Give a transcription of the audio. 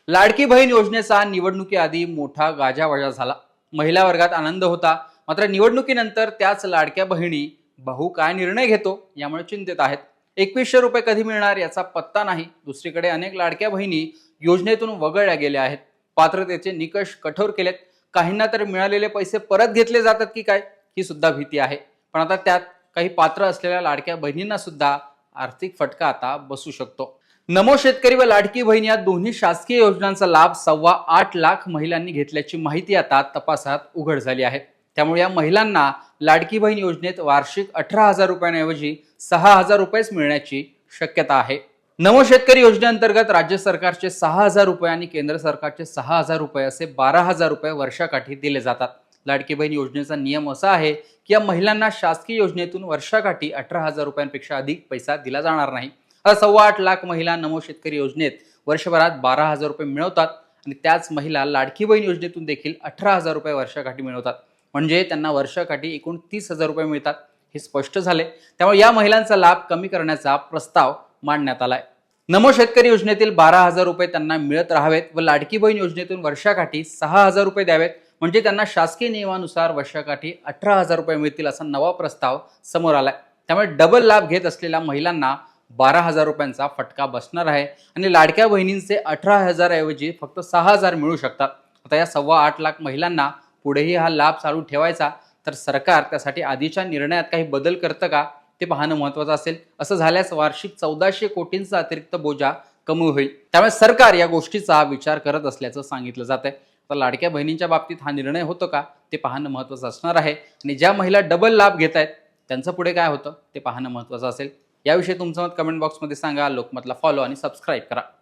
लाडकी बहीण योजनेचा निवडणुकीआधी मोठा गाजावाजा झाला. महिला वर्गात आनंद होता. मात्र निवडणुकीनंतर त्याच लाडक्या बहिणी भाऊ काय निर्णय घेतो यामुळे चिंतित आहेत. 2100 रुपये कधी मिळणार याचा पत्ता नाही. दुसरीकडे अनेक लाडक्या बहिणी योजनेतून वगळल्या गेल्या आहेत. पात्रतेचे निकष कठोर केलेत. काहींना तर मिळालेले पैसे परत घेतले जातात की काय ही सुद्धा भीती आहे. पण आता त्यात काही पात्र असलेल्या लाडक्या बहिणींना सुद्धा आर्थिक फटका आता बसू शकतो. नमो शेतकरी व लाडकी बहीण या दोन्ही शासकीय योजनांचा लाभ 8.25 लाख महिलांनी घेतल्याची माहिती आता तपासात उघड झाली आहे. त्यामुळे या महिलांना लाडकी बहीण योजनेत वार्षिक 18,000 रुपयांऐवजी 6,000 रुपयेच मिळण्याची शक्यता आहे. नमो शेतकरी योजनेअंतर्गत राज्य सरकारचे 6,000 रुपये आणि केंद्र सरकारचे 6,000 रुपये असे 12,000 रुपये वर्षाकाठी दिले जातात. लाडकी बहीण योजनेचा नियम असा आहे की या महिलांना शासकीय योजनेतून वर्षाकाठी 18,000 रुपयांपेक्षा अधिक पैसा दिला जाणार नाही. 8.25 लाख महिला नमो शेतकरी योजनेत वर्षभरात 12,000 रुपये मिळवतात आणि त्याच महिला लाडकी बहीण योजनेतून देखील 18,000 रुपये वर्षाकाठी मिळवतात. म्हणजे त्यांना वर्षाकाठी एकूण 30,000 रुपये मिळतात. हे स्पष्ट झाले. त्यामुळे या महिलांचा लाभ कमी करण्याचा प्रस्ताव मांडण्यात आलाय. नमो शेतकरी योजनेतील 12,000 रुपये त्यांना मिळत राहावेत व लाडकी बहीण योजनेतून वर्षाकाठी 6,000 रुपये द्यावेत. म्हणजे त्यांना शासकीय नियमानुसार वर्षाकाठी 18,000 रुपये मिळतील असा नवा प्रस्ताव समोर आलाय. त्यामुळे डबल लाभ घेत असलेल्या महिलांना 12,000 रुपयांचा फटका बसणार आहे आणि लाडक्या बहिणींचे 18,000 ऐवजी फक्त 6,000 मिळू शकतात. आता या 8.25 लाख महिलांना पुढेही हा लाभ चालू ठेवायचा तर सरकार त्यासाठी आधीच्या निर्णयात काही बदल करतं का ते पाहणं महत्त्वाचं असेल. असं झाल्यास वार्षिक 1,400 कोटींचा अतिरिक्त बोजा कमी होईल. त्यामुळे सरकार या गोष्टीचा विचार करत असल्याचं सांगितलं जात आहे. तर लाडक्या बहिणींच्या बाबतीत हा निर्णय होतो का ते पाहणं महत्त्वाचं असणार आहे आणि ज्या महिला डबल लाभ घेत आहेत त्यांचं पुढे काय होतं ते पाहणं महत्त्वाचं असेल. याविषयी तुमचं मत कमेंट बॉक्समध्ये सांगा. लोकमतला फॉलो आणि सबस्क्राईब करा.